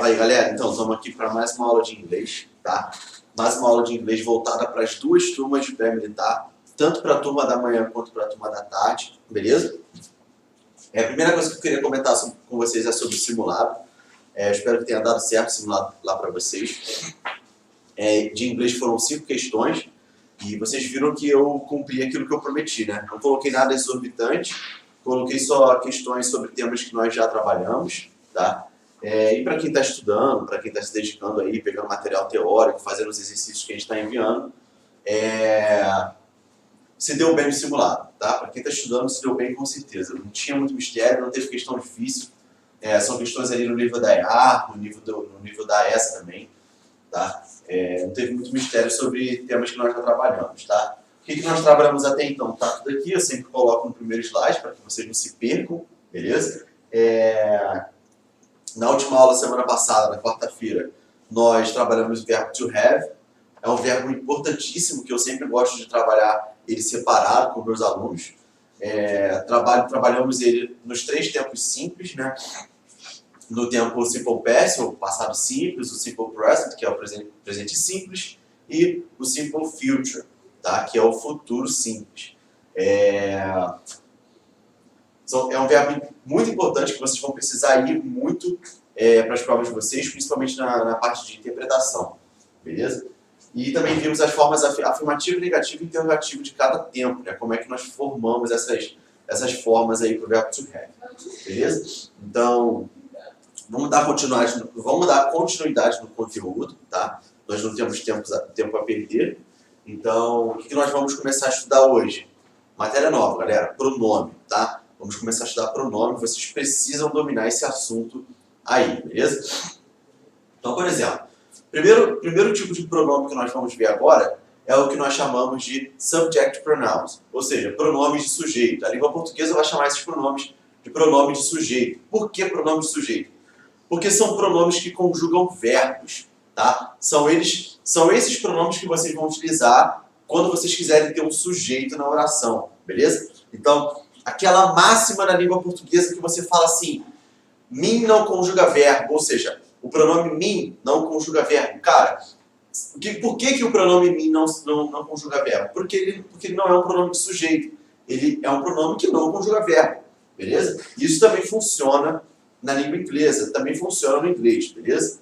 Aí, galera, então, estamos aqui para mais uma aula de inglês, tá? Mais uma aula de inglês voltada para as duas turmas de pré-militar, tanto para a turma da manhã quanto para a turma da tarde, beleza? A primeira coisa que eu queria comentar com vocês é sobre o simulado. Eu espero que tenha dado certo o simulado lá para vocês. De inglês foram 5 questões e vocês viram que eu cumpri aquilo que eu prometi, né? Não coloquei nada exorbitante, coloquei só questões sobre temas que nós já trabalhamos, tá? E para quem está estudando, para quem está se dedicando aí, pegando material teórico, fazendo os exercícios que a gente está enviando, se deu bem no simulado, tá? Para quem está estudando, se deu bem com certeza. Não tinha muito mistério, não teve questão difícil. São questões ali no nível da EAR, no nível da ESA também, tá? Não teve muito mistério sobre temas que nós já trabalhamos, tá? O que nós trabalhamos até então? Tá tudo aqui, eu sempre coloco no primeiro slide para que vocês não se percam, beleza? Na última aula, semana passada, na quarta-feira, nós trabalhamos o verbo to have. É um verbo importantíssimo que eu sempre gosto de trabalhar ele separado com meus alunos. Trabalhamos ele nos 3 tempos simples, né? No tempo simple past, o passado simples, o simple present, que é o presente simples, e o simple future, tá? Que é o futuro simples. É um verbo muito importante que vocês vão precisar ir muito para as provas de vocês, principalmente na parte de interpretação, beleza? E também vimos as formas afirmativa, negativa e interrogativa de cada tempo, né? Como é que nós formamos essas formas aí para o verbo to have, beleza? Então, vamos dar continuidade no conteúdo, tá? Nós não temos tempo a perder. Então, o que nós vamos começar a estudar hoje? Matéria nova, galera, pronome, tá? Vamos começar a estudar pronome, vocês precisam dominar esse assunto aí, beleza? Então, por exemplo, primeiro tipo de pronome que nós vamos ver agora é o que nós chamamos de subject pronouns, ou seja, pronomes de sujeito. A língua portuguesa vai chamar esses pronomes de pronome de sujeito. Por que pronome de sujeito? Porque são pronomes que conjugam verbos, tá? São esses pronomes que vocês vão utilizar quando vocês quiserem ter um sujeito na oração, beleza? Então, aquela máxima na língua portuguesa que você fala assim, mim não conjuga verbo, ou seja, o pronome mim não conjuga verbo. Cara, por que o pronome mim não conjuga verbo? Porque ele não é um pronome de sujeito, ele é um pronome que não conjuga verbo, beleza? Isso também funciona na língua inglesa, também funciona no inglês, beleza?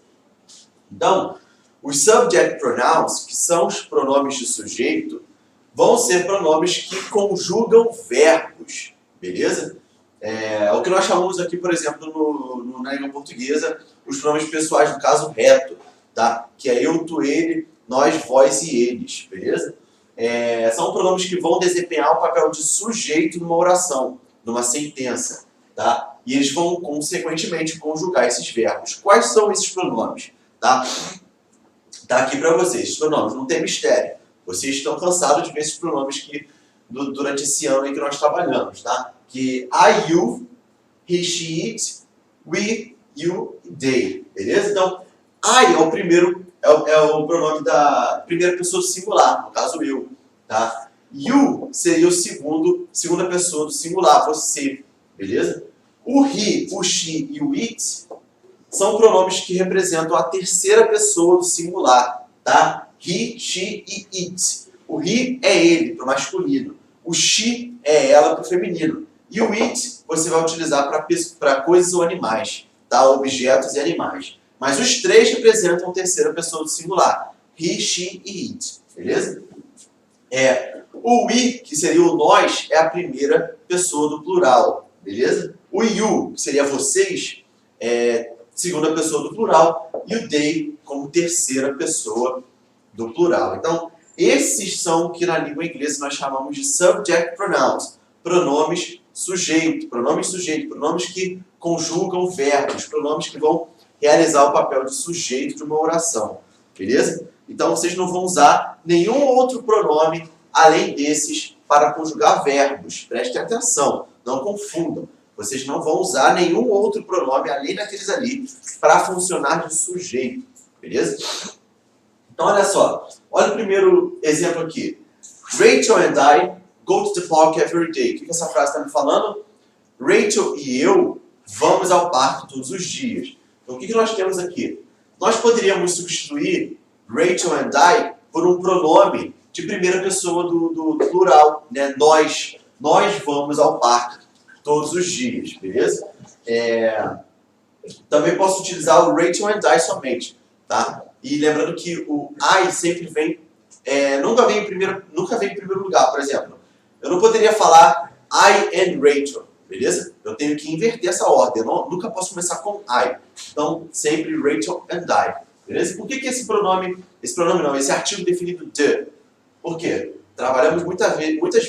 Então, os subject pronouns, que são os pronomes de sujeito, vão ser pronomes que conjugam verbos, beleza? O que nós chamamos aqui, por exemplo, na língua portuguesa, os pronomes pessoais, no caso reto, tá? Que é eu, tu, ele, nós, vós e eles, beleza? São pronomes que vão desempenhar o papel de sujeito numa oração, numa sentença, tá? E eles vão, consequentemente, conjugar esses verbos. Quais são esses pronomes? Tá aqui para vocês, esses pronomes, não tem mistério. Vocês estão cansados de ver esses pronomes durante esse ano aí que nós trabalhamos, tá? Que I, you, he, she, it, we, you, they, beleza? Então, I é o primeiro, é o pronome da primeira pessoa do singular, no caso eu, tá? You seria segunda pessoa do singular, você, beleza? O he, o she e o it são pronomes que representam a terceira pessoa do singular, tá? He, she e it. O he é ele, para o masculino. O she é ela, para o feminino. E o it você vai utilizar para coisas ou animais, tá? Objetos e animais. Mas os 3 representam a terceira pessoa do singular. He, she e it. Beleza? O we, que seria o nós, é a primeira pessoa do plural. Beleza? O you, que seria vocês, é segunda pessoa do plural. E o they, como terceira pessoa do plural. Então, esses são o que na língua inglesa nós chamamos de subject pronouns. Pronomes sujeito, pronomes que conjugam verbos, pronomes que vão realizar o papel de sujeito de uma oração. Beleza? Então, vocês não vão usar nenhum outro pronome além desses para conjugar verbos. Prestem atenção, não confundam. Vocês não vão usar nenhum outro pronome além daqueles ali para funcionar de sujeito. Beleza? Então, olha só. Olha o primeiro exemplo aqui. Rachel and I go to the park every day. O que essa frase está me falando? Rachel e eu vamos ao parque todos os dias. Então, o que nós temos aqui? Nós poderíamos substituir Rachel and I por um pronome de primeira pessoa do plural, né? Nós vamos ao parque todos os dias, beleza? Também posso utilizar o Rachel and I somente, tá? E lembrando que o I sempre vem, nunca vem em primeiro lugar, por exemplo. Eu não poderia falar I and Rachel, beleza? Eu tenho que inverter essa ordem, eu nunca posso começar com I. Então, sempre Rachel and I, beleza? Por que esse artigo definido de? Por quê? Trabalhamos muitas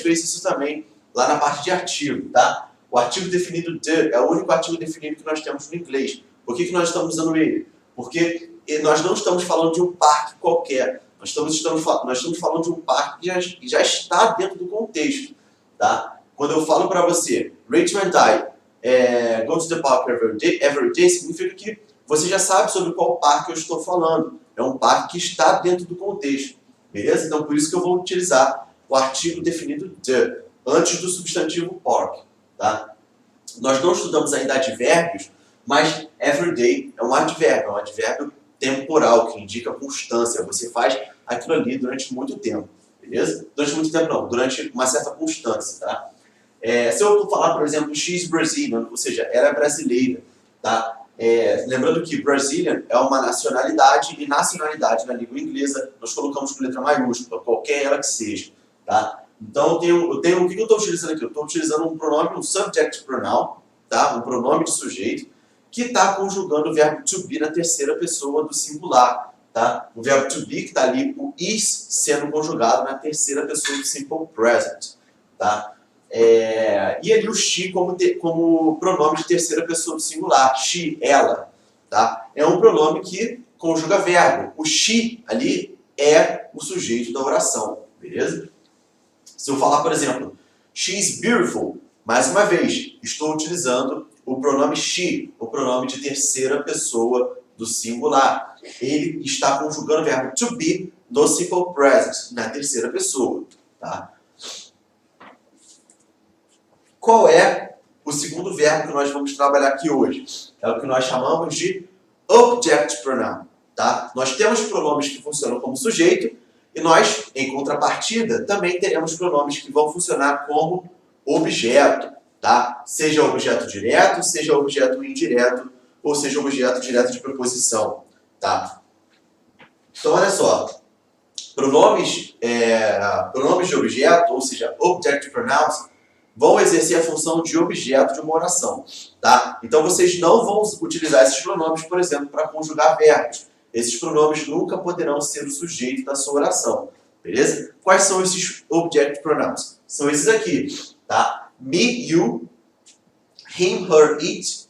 vezes isso também lá na parte de artigo, tá? O artigo definido de é o único artigo definido que nós temos no inglês. Por que nós estamos usando ele? Porque nós não estamos falando de um parque qualquer. Nós estamos falando de um parque que já está dentro do contexto, tá? Quando eu falo para você, Rachel and I go to the park every day, significa que você já sabe sobre qual parque eu estou falando. É um parque que está dentro do contexto, beleza? Então, por isso que eu vou utilizar o artigo definido de, antes do substantivo park, tá? Nós não estudamos ainda advérbios, mas everyday é um advérbio temporal, que indica constância. Você faz aquilo ali durante muito tempo, beleza? Durante muito tempo não, durante uma certa constância, tá? Se eu falar, por exemplo, she's Brazilian, ou seja, ela é brasileira, tá? Lembrando que Brazilian é uma nacionalidade, e nacionalidade na língua inglesa nós colocamos com letra maiúscula, qualquer ela que seja, tá? Então o que eu estou utilizando aqui? Eu estou utilizando um pronome, um subject pronoun, tá? Um pronome de sujeito, que está conjugando o verbo to be na terceira pessoa do singular, tá? O verbo to be que está ali, o is, sendo conjugado na terceira pessoa do simple present, tá? E ali o she como pronome de terceira pessoa do singular, she, ela, tá? É um pronome que conjuga verbo. O she ali é o sujeito da oração, beleza? Se eu falar, por exemplo, she's beautiful, mais uma vez, estou utilizando o pronome she, o pronome de terceira pessoa do singular. Ele está conjugando o verbo to be no simple present, na terceira pessoa, tá? Qual é o segundo verbo que nós vamos trabalhar aqui hoje? É o que nós chamamos de object pronoun, tá? Nós temos pronomes que funcionam como sujeito e nós, em contrapartida, também teremos pronomes que vão funcionar como objeto, tá? Seja objeto direto, seja objeto indireto, ou seja objeto direto de preposição, tá? Então, olha só, pronomes de objeto, ou seja, object pronouns, vão exercer a função de objeto de uma oração, tá? Então, vocês não vão utilizar esses pronomes, por exemplo, para conjugar verbos. Esses pronomes nunca poderão ser o sujeito da sua oração, beleza? Quais são esses object pronouns? São esses aqui, tá? Me, you, him, her, it,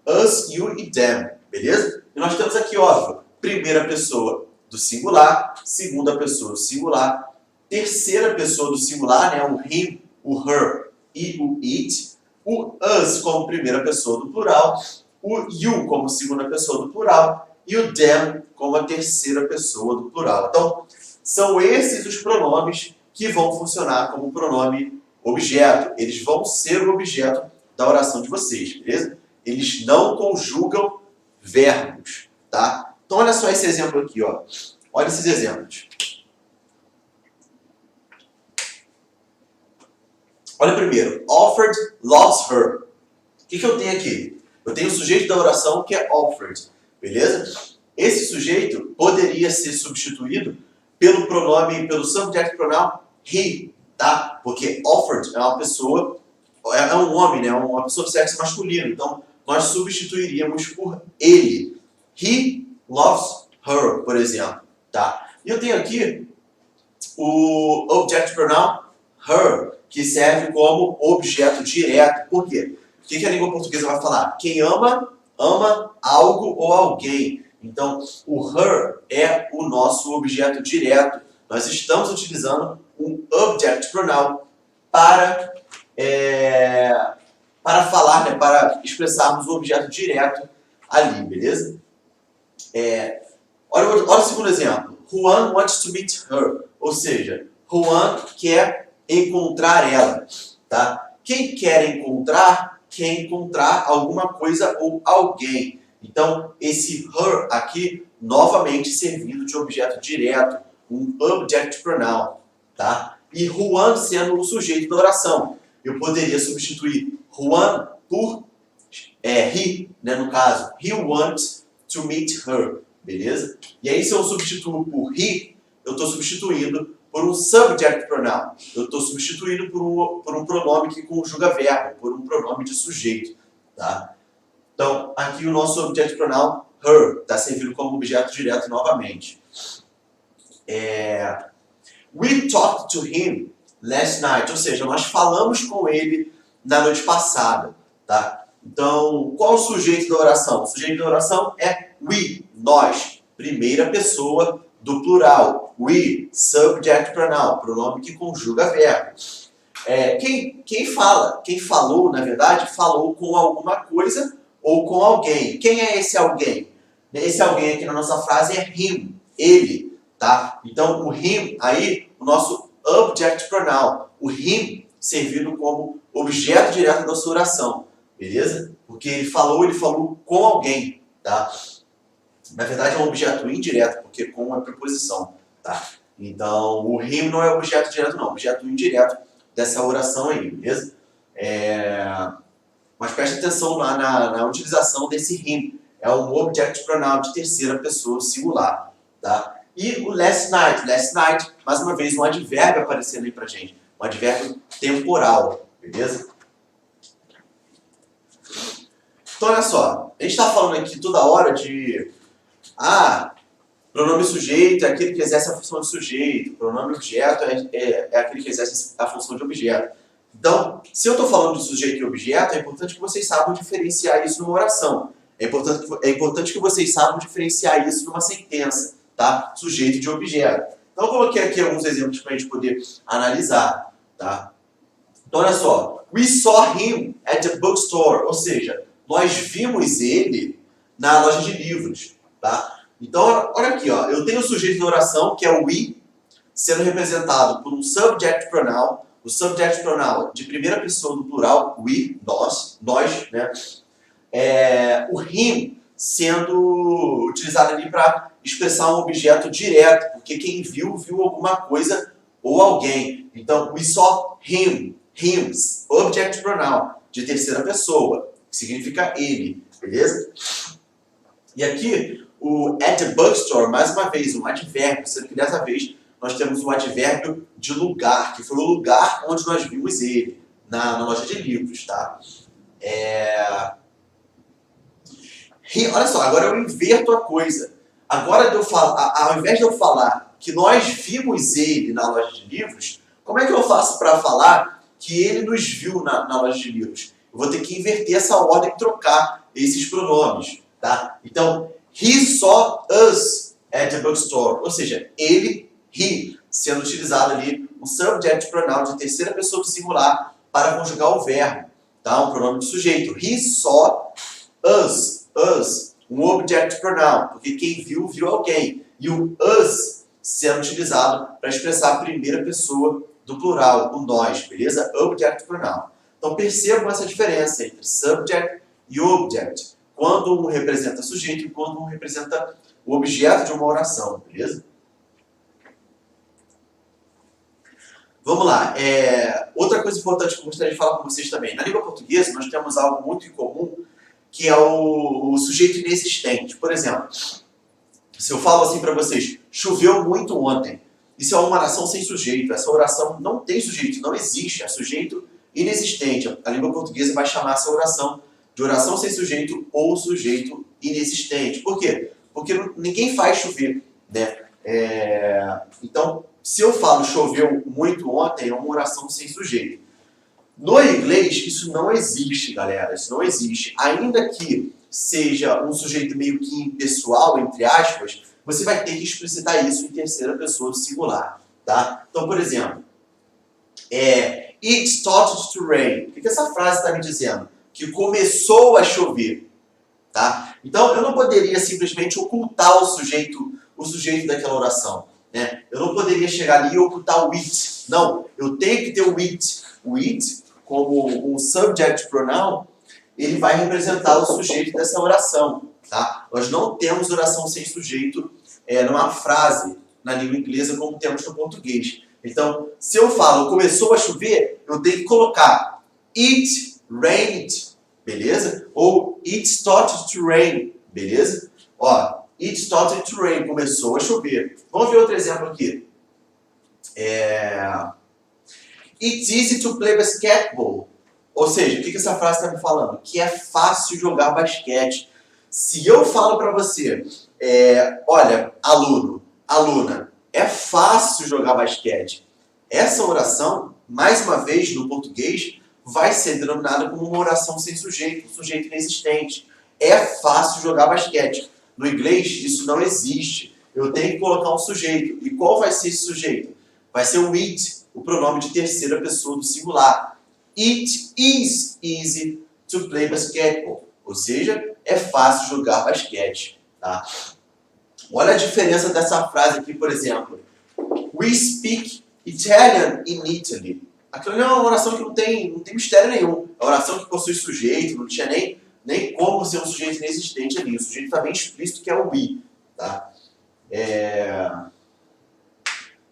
us, you e them, beleza? E nós temos aqui, óbvio, primeira pessoa do singular, segunda pessoa do singular, terceira pessoa do singular, né? O him, o her e o it, o us como primeira pessoa do plural, o you como segunda pessoa do plural e o them como a terceira pessoa do plural. Então, são esses os pronomes que vão funcionar como pronome objeto. Eles vão ser o objeto da oração de vocês, beleza? Eles não conjugam verbos, tá? Então, olha só esse exemplo aqui, ó. Olha esses exemplos. Olha primeiro, offered loves her. O que eu tenho aqui? Eu tenho o sujeito da oração que é offered, beleza? Esse sujeito poderia ser substituído pelo subject pronoun he, tá? Porque offered é uma pessoa, é um homem, né? Uma pessoa de sexo masculino. Então, nós substituiríamos por ele. He loves her, por exemplo, tá? E eu tenho aqui o object pronoun her, que serve como objeto direto. Por quê? O que a língua portuguesa vai falar? Quem ama, ama algo ou alguém. Então, o her é o nosso objeto direto. Nós estamos utilizando um object pronoun para falar, né, para expressarmos o objeto direto ali, beleza? Olha o segundo exemplo. Juan wants to meet her. Ou seja, Juan quer encontrar ela, tá? Quem quer encontrar alguma coisa ou alguém. Então, esse her aqui, novamente servindo de objeto direto, um object pronoun, tá? E Juan sendo o sujeito da oração. Eu poderia substituir Juan por he, né, no caso. He wants to meet her, beleza? E aí, se eu substituo por he, eu estou substituindo por um subject pronoun. Eu estou substituindo por um pronome que conjuga verbo, por um pronome de sujeito, tá? Então, aqui o nosso object pronoun, her, está servindo como objeto direto novamente. We talked to him last night, ou seja, nós falamos com ele na noite passada, tá? Então, qual o sujeito da oração? O sujeito da oração é we, nós, primeira pessoa do plural. We, subject pronoun, pronome que conjuga verbo. Quem fala, quem falou, na verdade, falou com alguma coisa ou com alguém. Quem é esse alguém? Esse alguém aqui na nossa frase é him, ele, tá? Então, o him aí, o nosso object pronoun, o him servindo como objeto direto da sua oração, beleza? Porque ele falou com alguém, tá? Na verdade é um objeto indireto, porque com é preposição, tá? Então, o him não é objeto direto não, objeto indireto dessa oração aí, beleza? Mas preste atenção lá na utilização desse him, é um object pronoun de terceira pessoa singular, tá? E o last night, mais uma vez, um advérbio aparecendo aí pra gente. Um advérbio temporal, beleza? Então, olha só. A gente está falando aqui toda hora de... pronome sujeito é aquele que exerce a função de sujeito. Pronome objeto é aquele que exerce a função de objeto. Então, se eu estou falando de sujeito e objeto, é importante que vocês saibam diferenciar isso numa oração. É importante que vocês saibam diferenciar isso numa sentença, tá? Sujeito de objeto. Então, eu coloquei aqui alguns exemplos para a gente poder analisar, tá? Então, olha só. We saw him at the bookstore. Ou seja, nós vimos ele na loja de livros, tá? Então, olha aqui, ó. Eu tenho o sujeito da oração, que é o we, sendo representado por um subject pronoun. O subject pronoun de primeira pessoa do plural, we, nós, né? O him sendo utilizado ali para expressar um objeto direto, porque quem viu alguma coisa ou alguém. Então, we saw him, hims, object pronoun de terceira pessoa, que significa ele, beleza? E aqui, o at the bookstore, mais uma vez, um advérbio, sendo que dessa vez nós temos um advérbio de lugar, que foi o lugar onde nós vimos ele, na loja de livros, tá? Olha só, agora eu inverto a coisa. Agora, ao invés de eu falar que nós vimos ele na loja de livros, como é que eu faço para falar que ele nos viu na loja de livros? Eu vou ter que inverter essa ordem e trocar esses pronomes, tá? Então, he saw us at the bookstore. Ou seja, ele, he, sendo utilizado ali um subject pronoun de terceira pessoa do singular para conjugar o verbo, tá? Um pronome de sujeito. He saw us, um object pronoun, porque quem viu alguém. E o us sendo utilizado para expressar a primeira pessoa do plural, o nós, beleza? Object pronoun. Então percebam essa diferença entre subject e object, quando um representa sujeito e quando um representa o objeto de uma oração, beleza? Vamos lá. Outra coisa importante que eu gostaria de falar com vocês também. Na língua portuguesa, nós temos algo muito em comum, que é o sujeito inexistente. Por exemplo, se eu falo assim para vocês, choveu muito ontem, isso é uma oração sem sujeito. Essa oração não tem sujeito, não existe, é sujeito inexistente. A língua portuguesa vai chamar essa oração de oração sem sujeito ou sujeito inexistente. Por quê? Porque ninguém faz chover, né? Então, se eu falo choveu muito ontem, é uma oração sem sujeito. No inglês, isso não existe, galera. Isso não existe. Ainda que seja um sujeito meio que impessoal, entre aspas, você vai ter que explicitar isso em terceira pessoa do singular, tá? Então, por exemplo, it started to rain. O que essa frase está me dizendo? Que começou a chover, tá? Então, eu não poderia simplesmente ocultar o sujeito daquela oração, né? Eu não poderia chegar ali e ocultar o it. Não, eu tenho que ter o it. O it, como um subject pronoun, ele vai representar o sujeito dessa oração, tá? Nós não temos oração sem sujeito numa frase na língua inglesa como temos no português. Então, se eu falo começou a chover, eu tenho que colocar it rained, beleza? Ou it started to rain, beleza? Ó, it started to rain, começou a chover. Vamos ver outro exemplo aqui. It's easy to play basketball. Ou seja, o que essa frase está me falando? Que é fácil jogar basquete. Se eu falo para você, olha, aluno, aluna, é fácil jogar basquete. Essa oração, mais uma vez, no português, vai ser denominada como uma oração sem sujeito, um sujeito inexistente. É fácil jogar basquete. No inglês, isso não existe. Eu tenho que colocar um sujeito. E qual vai ser esse sujeito? Vai ser o it, o pronome de terceira pessoa do singular. It is easy to play basketball. Ou seja, é fácil jogar basquete. Tá? Olha a diferença dessa frase aqui, por exemplo. We speak Italian in Italy. Aquilo é uma oração que não tem mistério nenhum. É uma oração que possui sujeito, não tinha nem como ser um sujeito inexistente ali. O sujeito está bem explícito que é o we. Tá?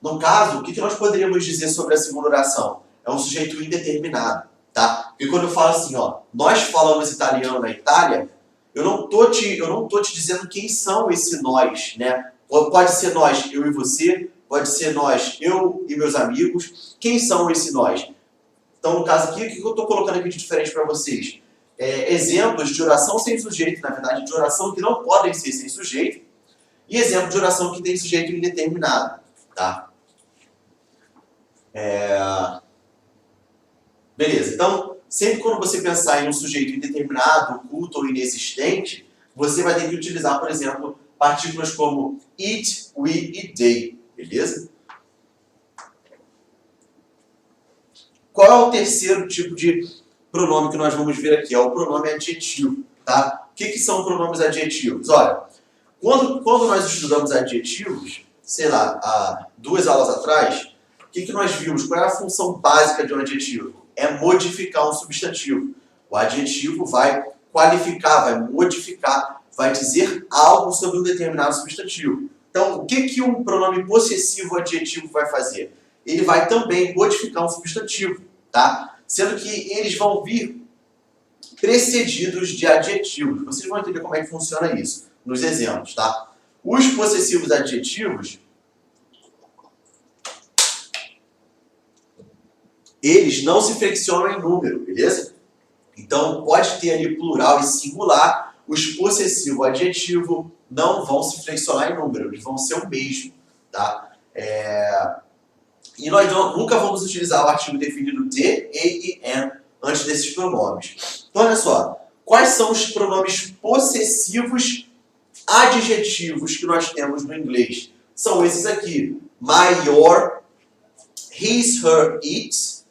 No caso, o que nós poderíamos dizer sobre a segunda oração? É um sujeito indeterminado, tá? Porque quando eu falo assim, ó, nós falamos italiano na Itália, eu não tô te dizendo quem são esse nós, né? Pode ser nós, eu e você, pode ser nós, eu e meus amigos. Quem são esse nós? Então, no caso aqui, o que eu estou colocando aqui de diferente para vocês? Exemplos de oração sem sujeito, na verdade, de oração que não podem ser sem sujeito, e exemplo de oração que tem sujeito indeterminado, tá? Beleza, então, sempre quando você pensar em um sujeito indeterminado, oculto ou inexistente, você vai ter que utilizar, por exemplo, partículas como it, we e they, beleza? Qual é o terceiro tipo de pronome que nós vamos ver aqui? É o pronome adjetivo, tá? O que são pronomes adjetivos? Olha, quando nós estudamos adjetivos, sei lá, há 2 aulas atrás, o que nós vimos? Qual é a função básica de um adjetivo? É modificar um substantivo. O adjetivo vai qualificar, vai modificar, vai dizer algo sobre um determinado substantivo. Então, o que um pronome possessivo adjetivo vai fazer? Ele vai também modificar um substantivo, tá? Sendo que eles vão vir precedidos de adjetivos. Vocês vão entender como é que funciona isso nos exemplos, tá? Os possessivos adjetivos, eles não se flexionam em número, beleza? Então, pode ter ali plural e singular, os possessivos adjetivos não vão se flexionar em número, eles vão ser o mesmo, tá? E nós nunca vamos utilizar o artigo definido de, e n antes desses pronomes. Então, olha só, quais são os pronomes possessivos adjetivos que nós temos no inglês? São esses aqui: my, your, his, her, it,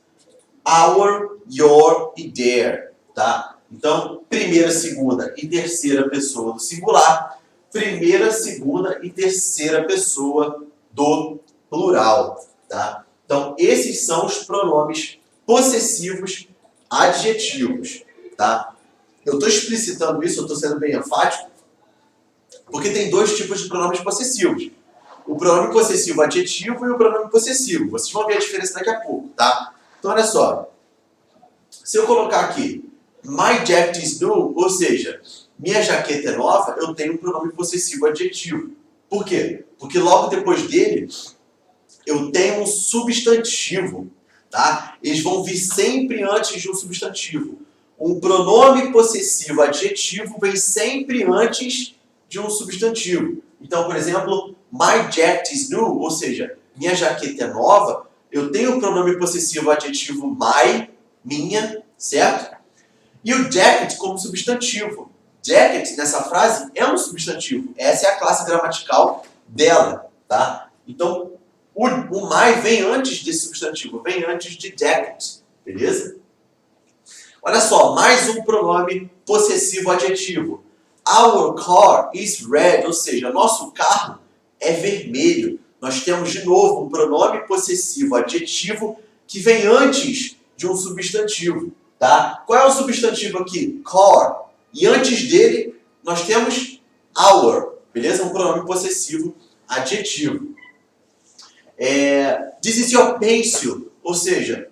our, your e their, tá? Então, primeira, segunda e terceira pessoa do singular, primeira, segunda e terceira pessoa do plural, tá? Então, esses são os pronomes possessivos adjetivos, tá? Eu estou explicitando isso, eu estou sendo bem enfático, porque tem 2 tipos de pronomes possessivos. O pronome possessivo adjetivo e o pronome possessivo. Vocês vão ver a diferença daqui a pouco, tá? Então, olha só. Se eu colocar aqui, my jacket is new, ou seja, minha jaqueta é nova, eu tenho um pronome possessivo adjetivo. Por quê? Porque logo depois dele, eu tenho um substantivo, tá? Eles vão vir sempre antes de um substantivo. Um pronome possessivo adjetivo vem sempre antes de um substantivo. Então, por exemplo, my jacket is new, ou seja, minha jaqueta é nova, eu tenho o pronome possessivo adjetivo my, minha, certo? E o jacket como substantivo. Jacket, nessa frase, é um substantivo. Essa é a classe gramatical dela, tá? Então, o my vem antes desse substantivo, vem antes de jacket, beleza? Olha só, mais um pronome possessivo adjetivo. Our car is red, ou seja, nosso carro é vermelho. Nós temos, de novo, um pronome possessivo adjetivo que vem antes de um substantivo, tá? Qual é o substantivo aqui? Car. E antes dele, nós temos our, beleza? Um pronome possessivo adjetivo. This is your pencil, ou seja,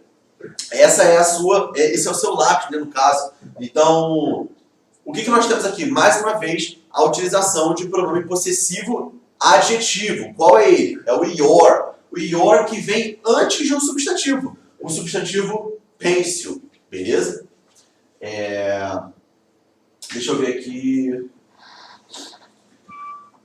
esse é o seu lápis, né, no caso. Então, o que nós temos aqui? Mais uma vez, a utilização de pronome possessivo adjetivo. Qual é ele? É o your. O your que vem antes de um substantivo. O substantivo pencil, beleza? Deixa eu ver aqui.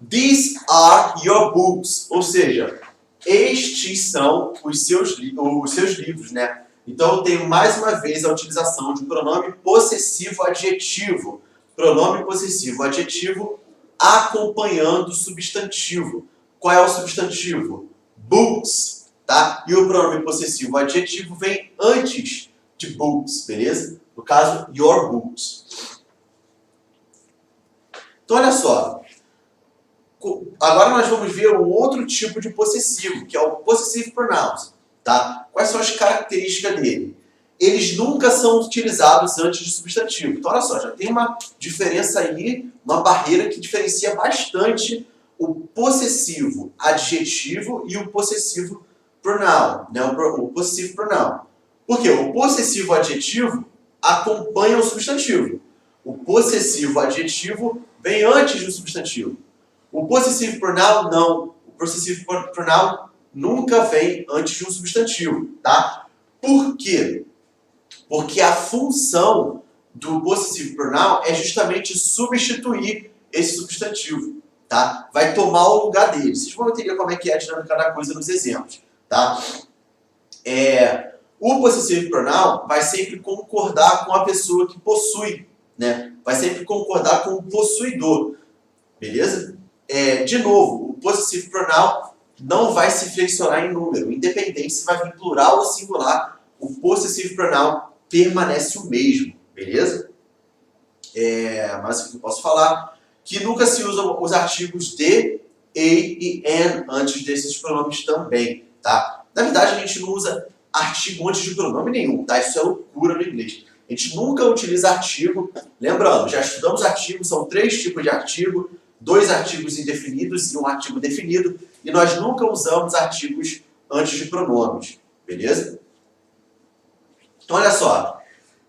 These are your books, ou seja, estes são os seus livros, né? Então eu tenho mais uma vez a utilização de um pronome possessivo adjetivo. Pronome possessivo adjetivo acompanhando o substantivo. Qual é o substantivo? Books, tá? E o pronome possessivo adjetivo vem antes de books, beleza? No caso, your books. Então olha só. Agora nós vamos ver um outro tipo de possessivo, que é o possessive pronouns, tá? Quais são as características dele? Eles nunca são utilizados antes de substantivo. Então olha só, já tem uma diferença aí, uma barreira que diferencia bastante o possessivo adjetivo e o possessivo pronoun, né? O possessive pronoun. Por quê? O possessivo adjetivo acompanha o substantivo. O possessivo adjetivo vem antes do substantivo. O possessive pronoun não. O possessive pronoun nunca vem antes de um substantivo, tá? Por quê? Porque a função do possessive pronoun é justamente substituir esse substantivo, tá? Vai tomar o lugar dele. Vocês vão entender como é que é a dinâmica da coisa nos exemplos, tá? O possessive pronoun vai sempre concordar com a pessoa que possui, né? Vai sempre concordar com o possuidor, beleza? De novo, o possessive pronoun não vai se flexionar em número, independente se vai vir plural ou singular, o possessive pronoun permanece o mesmo, beleza? Mas o que eu posso falar? Que nunca se usam os artigos de, e and antes desses pronomes também, tá? Na verdade, a gente não usa artigo antes de pronome nenhum, tá? Isso é loucura no inglês. A gente nunca utiliza artigo. Lembrando, já estudamos artigos, são 3 tipos de artigo, 2 artigos indefinidos e um artigo definido, e nós nunca usamos artigos antes de pronomes, beleza? Então, olha só,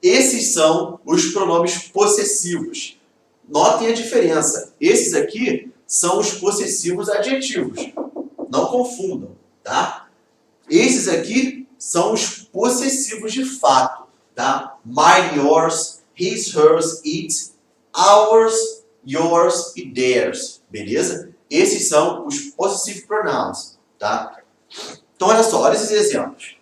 esses são os pronomes possessivos. Notem a diferença. Esses aqui são os possessivos adjetivos. Não confundam, tá? Esses aqui são os possessivos de fato, tá? Mine, yours, his, hers, it, ours, yours e theirs, beleza? Esses são os possessive pronouns, tá? Então, olha só, olha esses exemplos.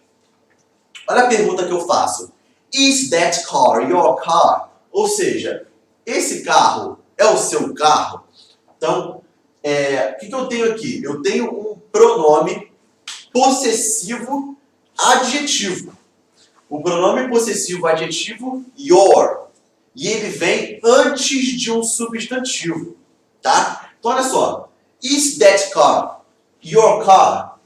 Olha a pergunta que eu faço. Is that car your car? Ou seja, esse carro é o seu carro? Então, o que eu tenho aqui? Eu tenho um pronome possessivo adjetivo. O pronome possessivo adjetivo, your. E ele vem antes de um substantivo, tá? Então, olha só. Is that car your car?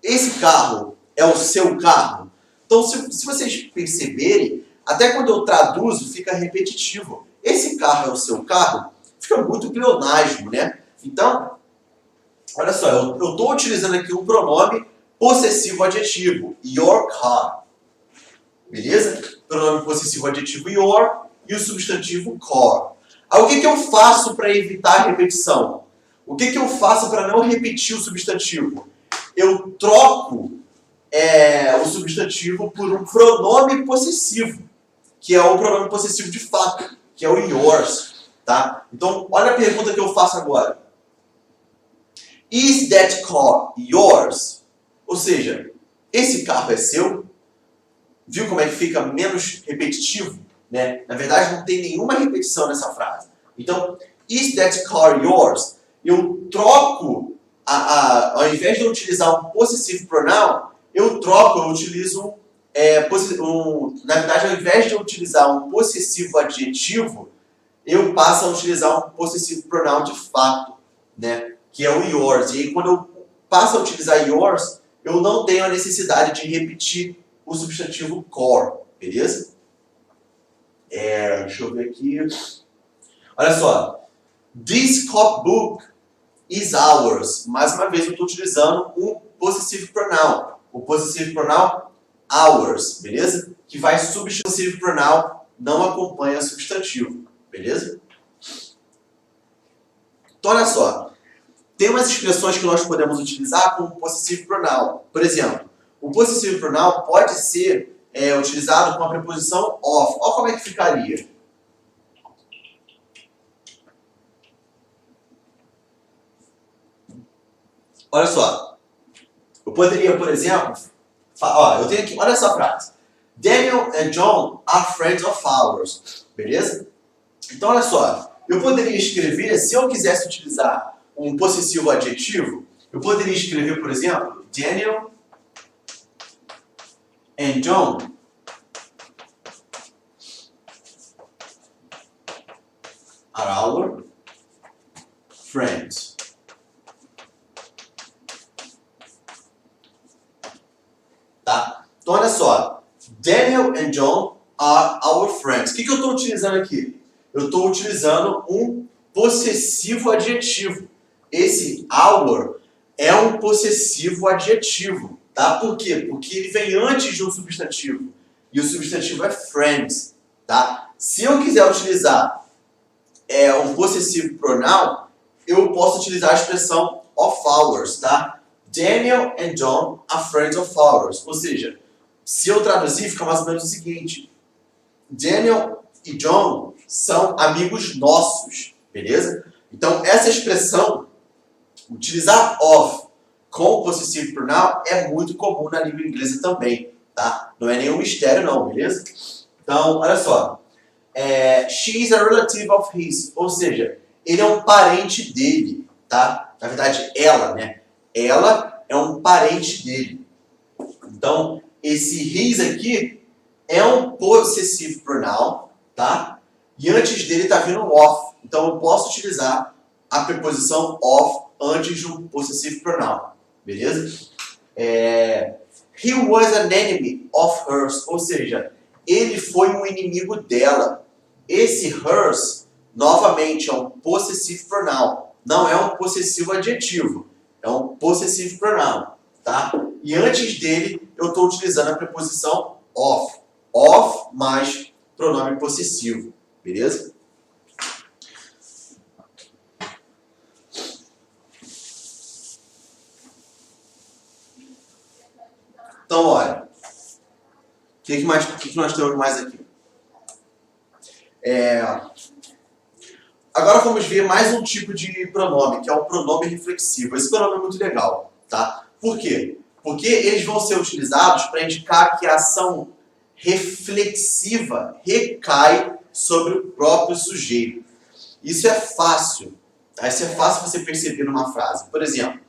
Esse carro é o seu carro? Então, se vocês perceberem, até quando eu traduzo, fica repetitivo. Esse carro é o seu carro? Fica muito pleonasmo, né? Então, olha só, eu estou utilizando aqui um pronome possessivo adjetivo, your car. Beleza? Pronome possessivo adjetivo your e o substantivo car. Aí, o que eu faço para evitar a repetição? O que eu faço para não repetir o substantivo? Eu troco o substantivo por um pronome possessivo, que é o pronome possessivo de fato, que é o yours, tá? Então, olha a pergunta que eu faço agora. Is that car yours? Ou seja, esse carro é seu? Viu como é que fica menos repetitivo? Né? Na verdade, não tem nenhuma repetição nessa frase. Então, is that car yours? Eu troco, ao invés de eu utilizar um possessive pronoun, eu utilizo na verdade, ao invés de eu utilizar um possessivo adjetivo, eu passo a utilizar um possessivo pronoun de fato, né? Que é o yours. E aí, quando eu passo a utilizar yours, eu não tenho a necessidade de repetir o substantivo core, beleza? Deixa eu ver aqui. Olha só. This copybook is ours. Mais uma vez eu estou utilizando um possessive pronoun. O possessive pronoun ours, beleza? Que vai substituir o possessive pronoun, não acompanha substantivo, beleza? Então olha só, tem umas expressões que nós podemos utilizar com o possessive pronoun. Por exemplo, o possessive pronoun pode ser utilizado com a preposição of. Olha como é que ficaria. Olha só, eu poderia, por exemplo, eu tenho aqui, olha essa frase. Daniel and John are friends of ours. Beleza? Então, olha só, eu poderia escrever, se eu quisesse utilizar um possessivo adjetivo, eu poderia escrever, por exemplo, Daniel and John are our friends. Tá? Então, olha só. Daniel and John are our friends. O que eu estou utilizando aqui? Eu estou utilizando um possessivo adjetivo. Esse our é um possessivo adjetivo. Tá? Por quê? Porque ele vem antes de um substantivo. E o substantivo é friends. Tá? Se eu quiser utilizar um possessivo pronoun, eu posso utilizar a expressão of ours. Tá? Daniel and John are friends of ours. Ou seja, se eu traduzir, fica mais ou menos o seguinte. Daniel e John são amigos nossos. Beleza? Então, essa expressão, utilizar of com o possessivo pronoun, é muito comum na língua inglesa também. Tá? Não é nenhum mistério não, beleza? Então, olha só. She is a relative of his. Ou seja, ele é um parente dele. Tá? Na verdade, ela, né? Ela é um parente dele. Então, esse his aqui é um possessive pronoun, tá? E antes dele está vindo um of. Então, eu posso utilizar a preposição of antes de um possessive pronoun. Beleza? He was an enemy of hers. Ou seja, ele foi um inimigo dela. Esse hers, novamente, é um possessive pronoun. Não é um possessivo adjetivo. É um possessive pronoun, tá? E antes dele, eu estou utilizando a preposição of. Of mais pronome possessivo, beleza? Então, olha. O que nós temos mais aqui? Agora vamos ver mais um tipo de pronome, que é o pronome reflexivo. Esse pronome é muito legal, tá? Por quê? Porque eles vão ser utilizados para indicar que a ação reflexiva recai sobre o próprio sujeito. Isso é fácil, tá? Isso é fácil você perceber numa frase. Por exemplo,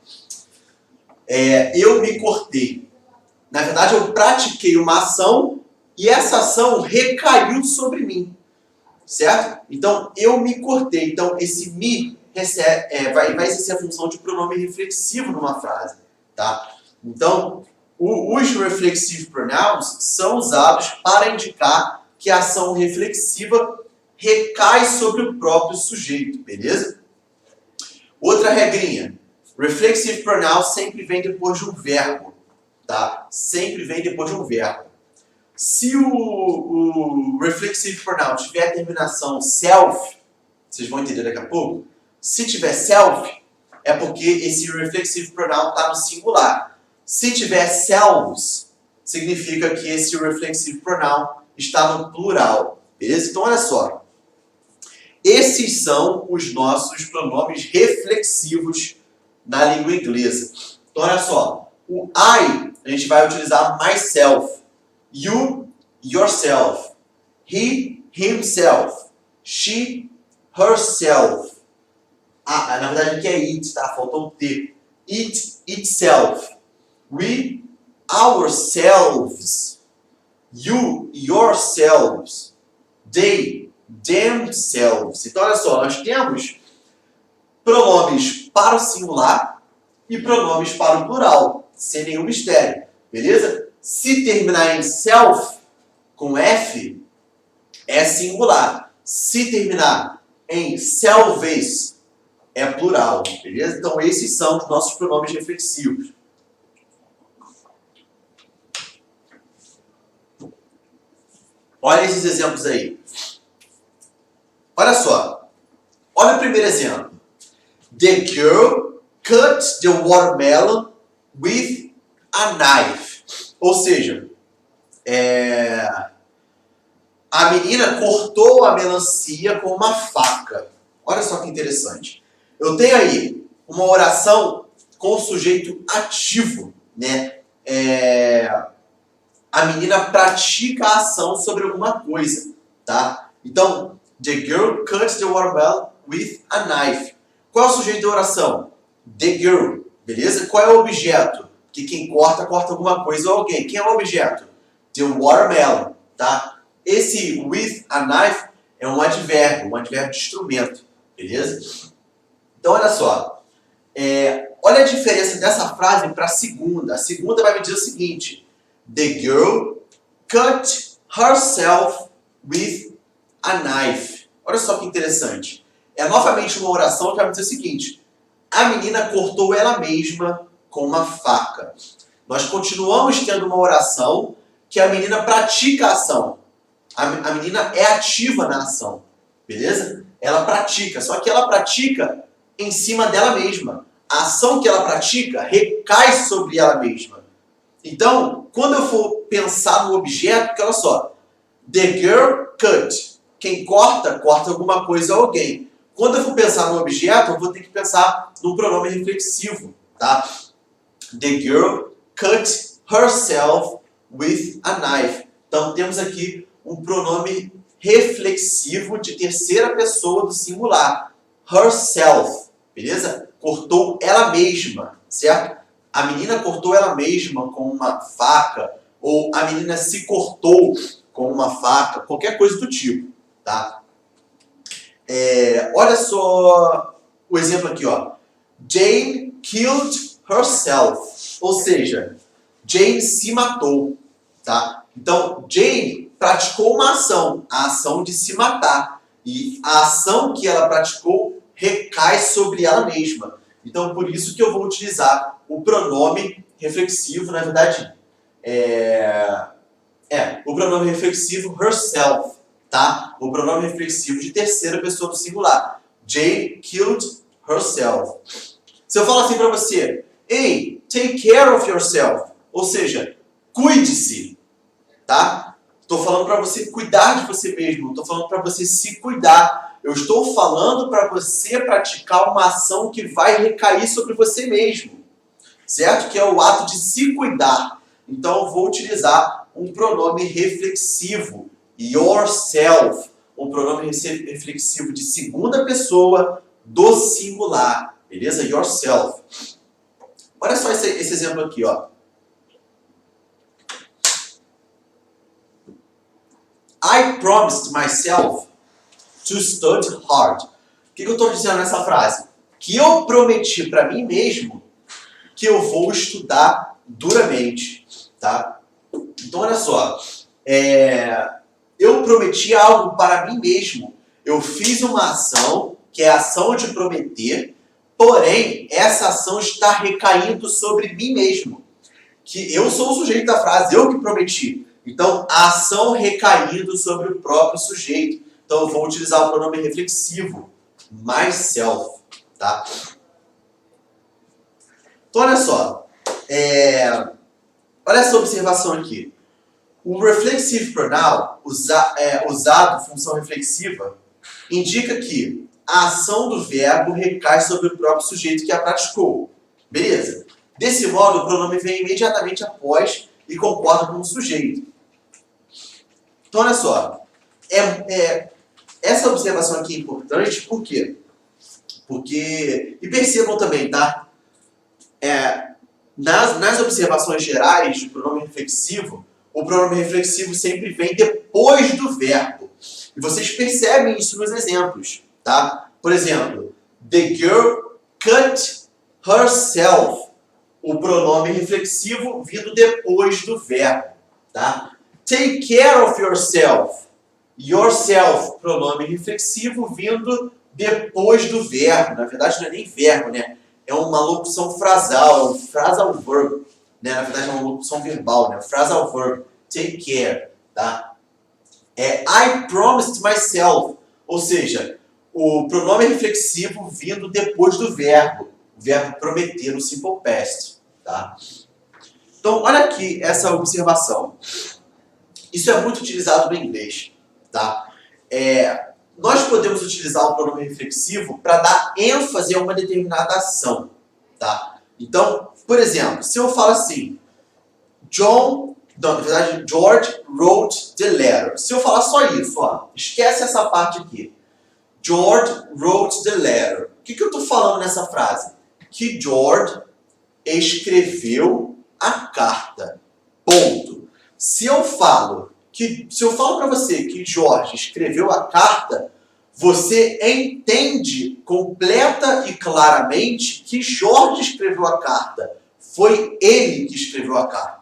eu me cortei. Na verdade, eu pratiquei uma ação e essa ação recaiu sobre mim. Certo? Então, eu me cortei. Então, esse me vai exercer a função de pronome reflexivo numa frase. Tá? Então, os reflexive pronouns são usados para indicar que a ação reflexiva recai sobre o próprio sujeito. Beleza? Outra regrinha. Reflexive pronoun sempre vem depois de um verbo. Tá? Sempre vem depois de um verbo. Se o reflexive pronoun tiver a terminação self, vocês vão entender daqui a pouco, se tiver self, é porque esse reflexive pronoun está no singular. Se tiver selves, significa que esse reflexive pronoun está no plural. Beleza? Então, olha só. Esses são os nossos pronomes reflexivos na língua inglesa. Então, olha só. O I, a gente vai utilizar myself. You, yourself. He, himself. She, herself. Na verdade aqui é it, tá? Faltou o T. It, itself. We, ourselves. You, yourselves. They, themselves. Então, olha só, nós temos pronomes para o singular e pronomes para o plural, sem nenhum mistério. Beleza? Se terminar em self, com F, é singular. Se terminar em selves é plural, beleza? Então esses são os nossos pronomes reflexivos. Olha esses exemplos aí. Olha só. Olha o primeiro exemplo. The girl cut the watermelon with a knife. Ou seja, a menina cortou a melancia com uma faca. Olha só que interessante. Eu tenho aí uma oração com o sujeito ativo, né? A menina pratica a ação sobre alguma coisa, tá? Então, the girl cut the watermelon with a knife. Qual é o sujeito da oração? The girl, beleza? Qual é o objeto? Que quem corta, corta alguma coisa ou alguém. Quem é o objeto? The watermelon, tá? Esse with a knife é um advérbio de instrumento, beleza? Então, olha só. Olha a diferença dessa frase para a segunda. A segunda vai me dizer o seguinte. The girl cut herself with a knife. Olha só que interessante. É novamente uma oração que vai me dizer o seguinte. A menina cortou ela mesma com uma faca. Nós continuamos tendo uma oração que a menina pratica a ação. A menina é ativa na ação. Beleza? Ela pratica. Só que ela pratica em cima dela mesma. A ação que ela pratica recai sobre ela mesma. Então, quando eu for pensar no objeto, porque olha só, the girl cut. Quem corta, corta alguma coisa ou alguém. Quando eu for pensar no objeto, eu vou ter que pensar no pronome reflexivo, tá? The girl cut herself with a knife. Então, temos aqui um pronome reflexivo de terceira pessoa do singular. Herself, beleza? Cortou ela mesma, certo? A menina cortou ela mesma com uma faca, ou a menina se cortou com uma faca, qualquer coisa do tipo, tá? Olha só o exemplo aqui, ó. Jane killed herself, ou seja, Jane se matou, tá? Então, Jane praticou uma ação, a ação de se matar, e a ação que ela praticou recai sobre ela mesma. Então, por isso que eu vou utilizar o pronome reflexivo, na verdade, o pronome reflexivo herself, tá? O pronome reflexivo de terceira pessoa do singular. Jane killed herself. Se eu falar assim para você, hey, take care of yourself, ou seja, cuide-se, tá? Estou falando para você cuidar de você mesmo, estou falando para você se cuidar. Eu estou falando para você praticar uma ação que vai recair sobre você mesmo, certo? Que é o ato de se cuidar. Então, eu vou utilizar um pronome reflexivo, yourself, um pronome reflexivo de segunda pessoa do singular, beleza? Yourself. Olha só esse exemplo aqui, ó. I promised myself to study hard. O que eu estou dizendo nessa frase? Que eu prometi para mim mesmo que eu vou estudar duramente, tá? Então, olha só. Eu prometi algo para mim mesmo. Eu fiz uma ação, que é a ação de prometer, porém, essa ação está recaindo sobre mim mesmo. Que eu sou o sujeito da frase, eu que prometi. Então, a ação recaindo sobre o próprio sujeito. Então, eu vou utilizar o pronome reflexivo, myself, tá? Então, olha só. Olha essa observação aqui. O reflexive pronoun, usado, função reflexiva, indica que a ação do verbo recai sobre o próprio sujeito que a praticou. Beleza? Desse modo, o pronome vem imediatamente após e concorda com o sujeito. Então, olha só. Essa observação aqui é importante, por quê? E percebam também, tá? Nas observações gerais de pronome reflexivo, o pronome reflexivo sempre vem depois do verbo. E vocês percebem isso nos exemplos, tá? Por exemplo, the girl cut herself. O pronome reflexivo vindo depois do verbo, tá? Take care of yourself. Yourself, pronome reflexivo vindo depois do verbo. Na verdade, não é nem verbo, né? É uma locução frasal, é um phrasal verb. Né? Na verdade, é uma locução verbal, né? Phrasal verb. Take care, tá? I promised myself. Ou seja, o pronome reflexivo vindo depois do verbo. O verbo prometer no simple past, tá? Então, olha aqui essa observação. Isso é muito utilizado no inglês, tá? Nós podemos utilizar o pronome reflexivo para dar ênfase a uma determinada ação, tá? Então, por exemplo, se eu falo assim, na verdade, George wrote the letter. Se eu falar só isso, ó, esquece essa parte aqui. George wrote the letter. O que eu estou falando nessa frase? Que George escreveu a carta. Ponto. Se eu falo para você que Jorge escreveu a carta, você entende completa e claramente que Jorge escreveu a carta. Foi ele que escreveu a carta.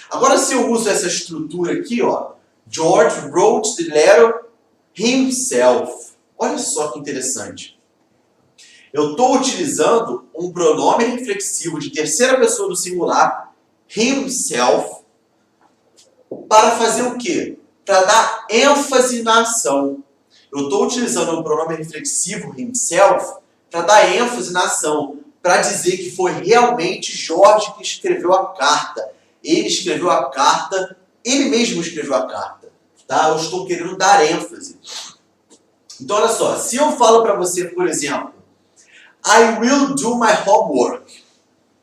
Agora, se eu uso essa estrutura aqui, ó, George wrote the letter himself. Olha só que interessante. Eu estou utilizando um pronome reflexivo de terceira pessoa do singular, himself, para fazer o quê? Para dar ênfase na ação. Eu estou utilizando um pronome reflexivo, himself, para dar ênfase na ação, para dizer que foi realmente Jorge que escreveu a carta. Ele escreveu a carta, ele mesmo escreveu a carta. Tá? Eu estou querendo dar ênfase. Então, olha só, se eu falo para você, por exemplo, I will do my homework,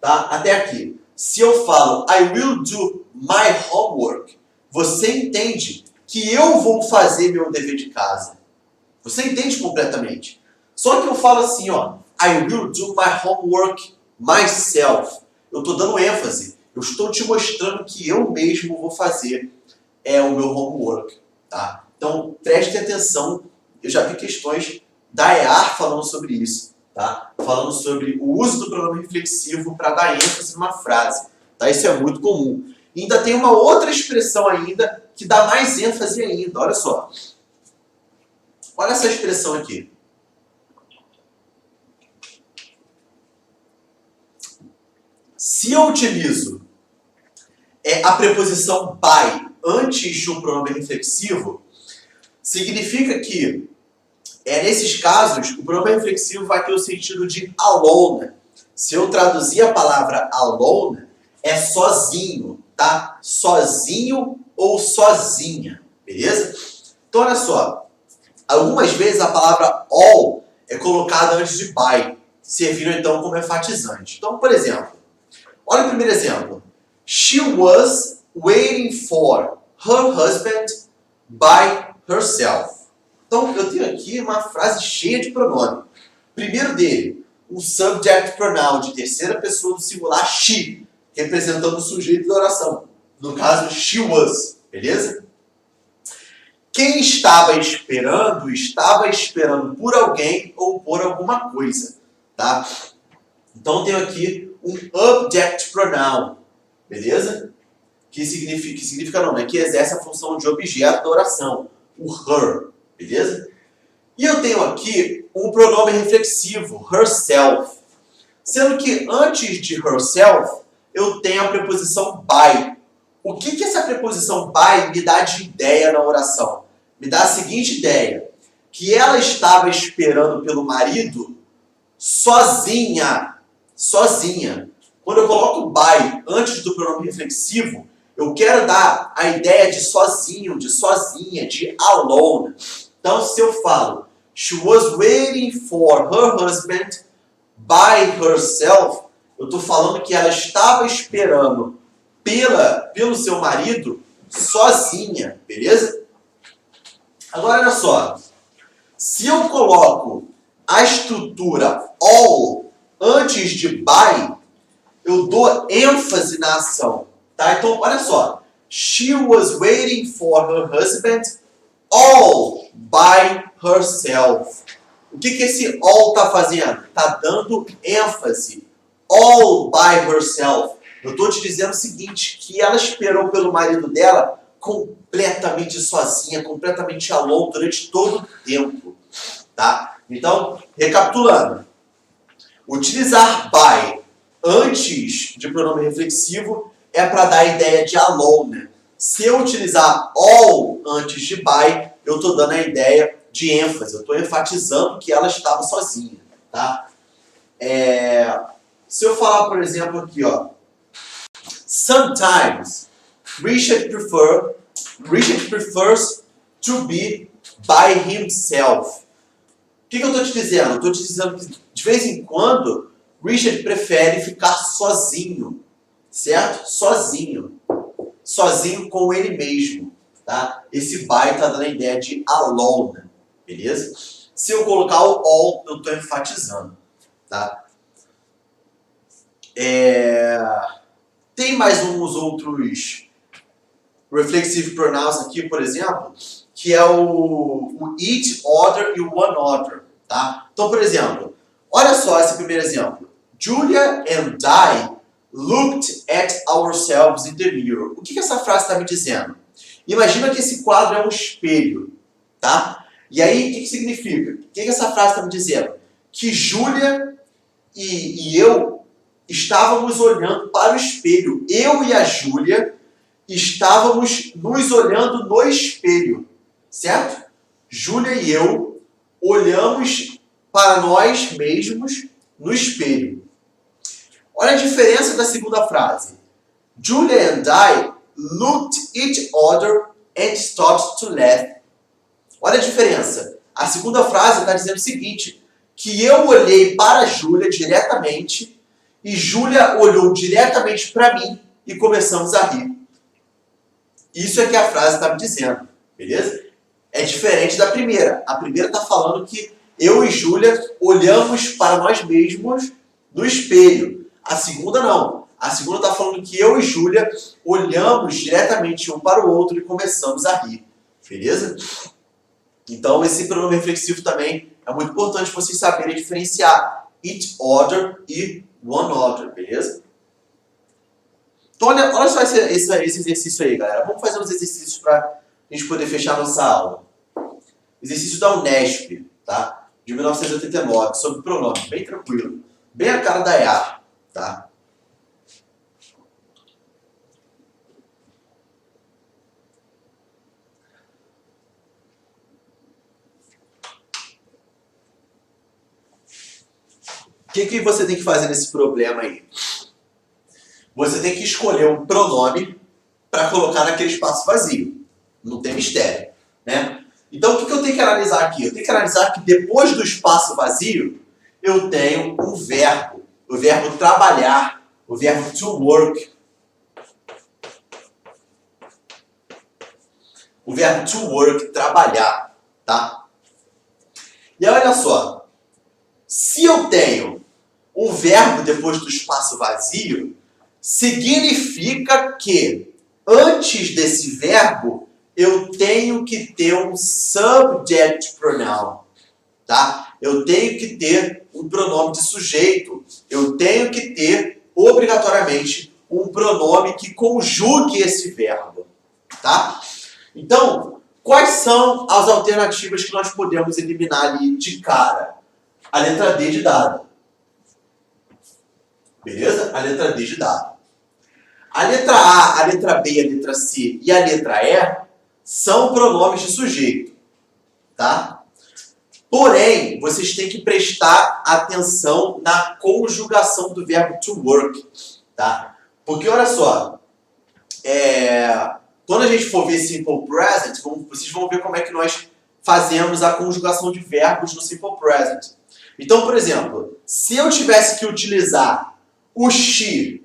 tá? Até aqui. Se eu falo I will do my homework, você entende que eu vou fazer meu dever de casa. Você entende completamente. Só que eu falo assim, ó, I will do my homework myself. Eu estou dando ênfase. Eu estou te mostrando que eu mesmo vou fazer o meu homework, tá? Então, preste atenção. Eu já vi questões da EAR falando sobre isso, tá? Falando sobre o uso do pronome reflexivo para dar ênfase numa frase, tá? Isso é muito comum. E ainda tem uma outra expressão ainda que dá mais ênfase ainda. Olha só. Olha essa expressão aqui. Se eu utilizo a preposição by antes de um pronome reflexivo, significa que, nesses casos, o pronome reflexivo vai ter o sentido de alone. Se eu traduzir a palavra alone, é sozinho, tá? Sozinho ou sozinha, beleza? Então, olha só. Algumas vezes a palavra all é colocada antes de by, servindo então como enfatizante. Então, por exemplo, olha o primeiro exemplo. She was waiting for her husband by herself. Então, eu tenho aqui uma frase cheia de pronome. Primeiro dele, um subject pronoun de terceira pessoa do singular she, representando o sujeito da oração. No caso, she was, beleza? Quem estava esperando por alguém ou por alguma coisa, tá? Então, eu tenho aqui um object pronoun, beleza? Que significa não, né? Que exerce a função de objeto da oração, o her, beleza? E eu tenho aqui um pronome reflexivo, herself. Sendo que antes de herself, eu tenho a preposição by. O que essa preposição by me dá de ideia na oração? Me dá a seguinte ideia, que ela estava esperando pelo marido sozinha. Sozinha. Quando eu coloco by antes do pronome reflexivo, eu quero dar a ideia de sozinho, de sozinha, de alone. Então, se eu falo, she was waiting for her husband by herself, eu estou falando que ela estava esperando pelo seu marido sozinha, beleza? Agora, olha só. Se eu coloco a estrutura all antes de by, eu dou ênfase na ação. Tá? Então, olha só. She was waiting for her husband all by herself. O que esse all está fazendo? Está dando ênfase. All by herself. Eu estou te dizendo o seguinte, que ela esperou pelo marido dela completamente sozinha, completamente alone durante todo o tempo. Tá? Então, recapitulando. Utilizar by antes de pronome reflexivo é para dar a ideia de alone. Se eu utilizar all antes de by, eu estou dando a ideia de ênfase. Eu estou enfatizando que ela estava sozinha. Tá? Se eu falar, por exemplo, aqui, ó. Sometimes Richard prefers to be by himself. O que eu estou te dizendo? Eu estou te dizendo que de vez em quando Richard prefere ficar sozinho, certo? Sozinho. Sozinho com ele mesmo, tá? Esse by está dando a ideia de alone, beleza? Se eu colocar o all, eu estou enfatizando, tá? Tem mais uns outros reflexive pronouns aqui, por exemplo, que é o each other e o one other, tá? Então, por exemplo, olha só esse primeiro exemplo. Julia and I looked at ourselves in the mirror. O que essa frase está me dizendo? Imagina que esse quadro é um espelho, tá? E aí, o que significa? O que essa frase está me dizendo? Que Julia e eu estávamos olhando para o espelho. Eu e a Júlia estávamos nos olhando no espelho, certo? Júlia e eu olhamos para nós mesmos no espelho. Olha a diferença da segunda frase. Julia and I looked each other and started to laugh. Olha a diferença. A segunda frase está dizendo o seguinte, que eu olhei para a Júlia diretamente e Júlia olhou diretamente para mim e começamos a rir. Isso é que a frase está me dizendo, beleza? É diferente da primeira. A primeira está falando que eu e Júlia olhamos para nós mesmos no espelho. A segunda não. A segunda está falando que eu e Júlia olhamos diretamente um para o outro e começamos a rir. Beleza? Então, esse pronome reflexivo também é muito importante vocês saberem diferenciar each other e one other, beleza? Então, olha só esse exercício aí, galera. Vamos fazer uns exercícios para a gente poder fechar a nossa aula. Exercício da Unesp, tá? De 1989, sobre pronome, bem tranquilo. Bem a cara da EA, tá? O que você tem que fazer nesse problema aí? Você tem que escolher um pronome para colocar naquele espaço vazio. Não tem mistério, né? Então, o que eu tenho que analisar aqui? Eu tenho que analisar que depois do espaço vazio, eu tenho um verbo. O verbo trabalhar, o verbo to work. O verbo to work, trabalhar, tá? E olha só, se eu tenho um verbo depois do espaço vazio, significa que antes desse verbo eu tenho que ter um subject pronoun, tá? Eu tenho que ter um pronome de sujeito. Eu tenho que ter obrigatoriamente um pronome que conjugue esse verbo, tá? Então, quais são as alternativas que nós podemos eliminar ali de cara? A letra D de dado. Beleza? A letra D de dado. A letra A, a letra B, a letra C e a letra E são pronomes de sujeito, tá? Porém, vocês têm que prestar atenção na conjugação do verbo to work, tá? Porque, olha só, quando a gente for ver Simple Present, vocês vão ver como é que nós fazemos a conjugação de verbos no Simple Present. Então, por exemplo, se eu tivesse que utilizar o she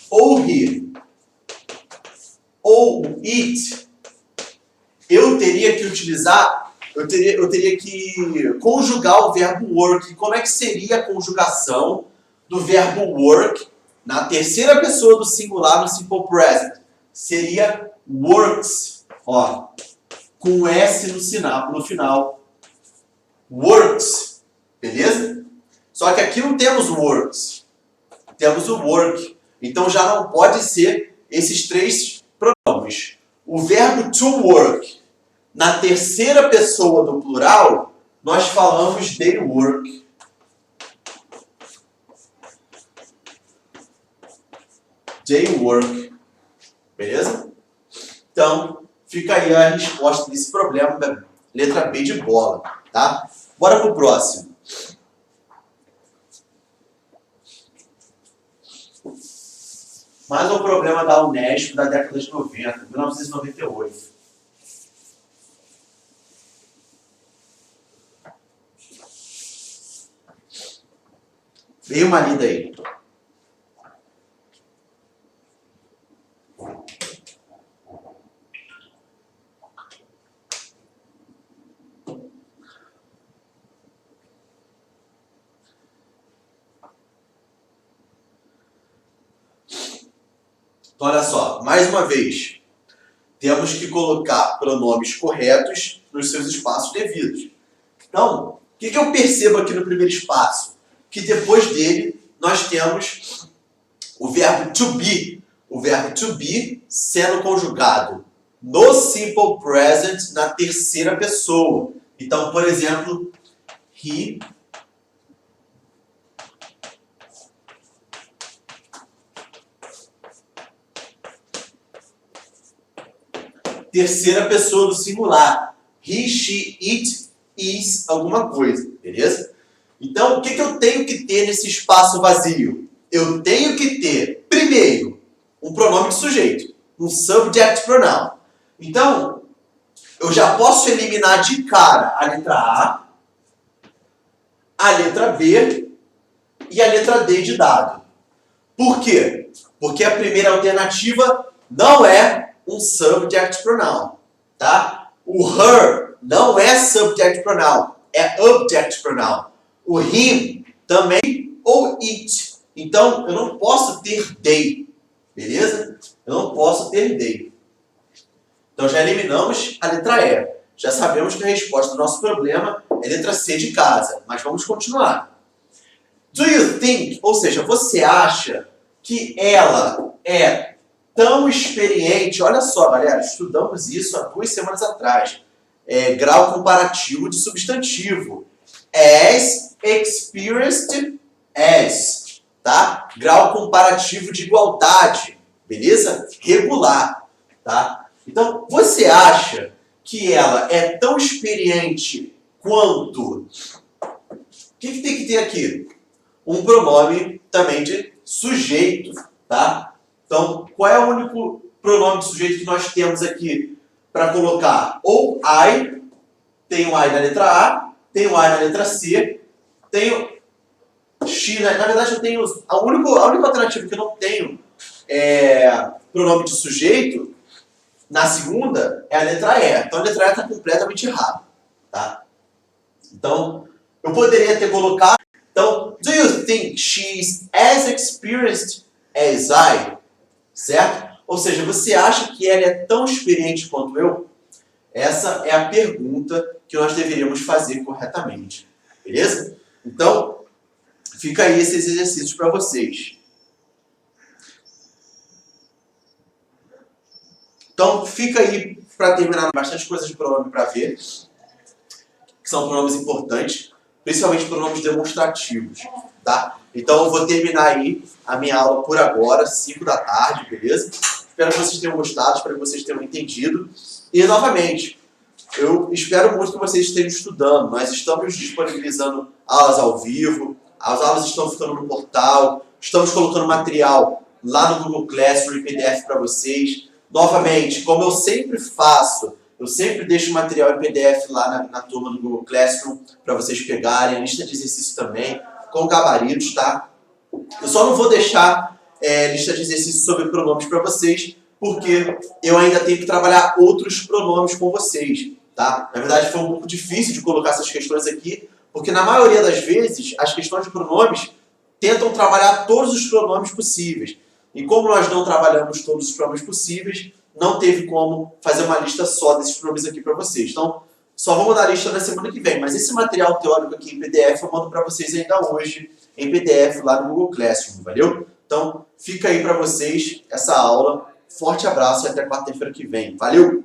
ou he ou it, eu teria que utilizar, eu teria que conjugar o verbo work. Como é que seria a conjugação do verbo work na terceira pessoa do singular no Simple Present? Seria works, ó, com S no final. Works, beleza? Só que aqui não temos works, temos o work. Então já não pode ser esses três pronomes. O verbo to work na terceira pessoa do plural, nós falamos they work. They work. Beleza? Então, fica aí a resposta desse problema, letra B de bola, tá? Bora pro próximo. Mais um problema da Unesp da década de 90, 1998. Veio uma lida aí. Então, olha só, mais uma vez, temos que colocar pronomes corretos nos seus espaços devidos. Então, o que eu percebo aqui no primeiro espaço? Que depois dele, nós temos o verbo to be. O verbo to be sendo conjugado no simple present na terceira pessoa. Então, por exemplo, he terceira pessoa do singular. He, she, it, is, alguma coisa, beleza? Então, o que eu tenho que ter nesse espaço vazio? Eu tenho que ter, primeiro, um pronome de sujeito, um subject pronoun. Então, eu já posso eliminar de cara a letra a letra B e a letra D de dado. Por quê? Porque a primeira alternativa não é um subject pronoun, tá? O her não é subject pronoun, é object pronoun. O him também ou it. Então, eu não posso ter they, beleza? Eu não posso ter they. Então, já eliminamos a letra E. Já sabemos que a resposta do nosso problema é letra C de casa, mas vamos continuar. Do you think, ou seja, você acha que ela é tão experiente? Olha só, galera, estudamos isso há 2 semanas atrás. Grau comparativo de substantivo. As experienced as, tá? Grau comparativo de igualdade, beleza? Regular, tá? Então, você acha que ela é tão experiente quanto... O que tem que ter aqui? Um pronome também de sujeito, tá? Então, qual é o único pronome de sujeito que nós temos aqui para colocar? Ou I, tem o I na letra A, tem o I na letra C, tenho she, na verdade eu tenho, a única alternativa que eu não tenho pronome de sujeito, na segunda, é a letra E. Então a letra E está completamente errada, tá? Então, eu poderia ter colocado, então, do you think she's as experienced as I? Certo? Ou seja, você acha que ela é tão experiente quanto eu? Essa é a pergunta que nós deveríamos fazer corretamente. Beleza? Então, fica aí esses exercícios para vocês. Então, fica aí para terminar bastante coisas de pronome para ver, que são pronomes importantes, principalmente pronomes demonstrativos, tá? Então, eu vou terminar aí a minha aula por agora, 5 da tarde, beleza? Espero que vocês tenham gostado, espero que vocês tenham entendido. E, novamente, eu espero muito que vocês estejam estudando. Nós estamos disponibilizando aulas ao vivo, as aulas estão ficando no portal, estamos colocando material lá no Google Classroom em PDF para vocês. Novamente, como eu sempre faço, eu sempre deixo material em PDF lá na turma do Google Classroom para vocês pegarem, a lista de exercícios também, com gabaritos, tá? Eu só não vou deixar lista de exercícios sobre pronomes para vocês, porque eu ainda tenho que trabalhar outros pronomes com vocês, tá? Na verdade, foi um pouco difícil de colocar essas questões aqui, porque na maioria das vezes, as questões de pronomes tentam trabalhar todos os pronomes possíveis. E como nós não trabalhamos todos os pronomes possíveis, não teve como fazer uma lista só desses pronomes aqui para vocês. Então, só vou mandar a lista na semana que vem. Mas esse material teórico aqui em PDF eu mando para vocês ainda hoje, em PDF, lá no Google Classroom, valeu? Então, fica aí para vocês essa aula. Forte abraço e até quarta-feira que vem. Valeu!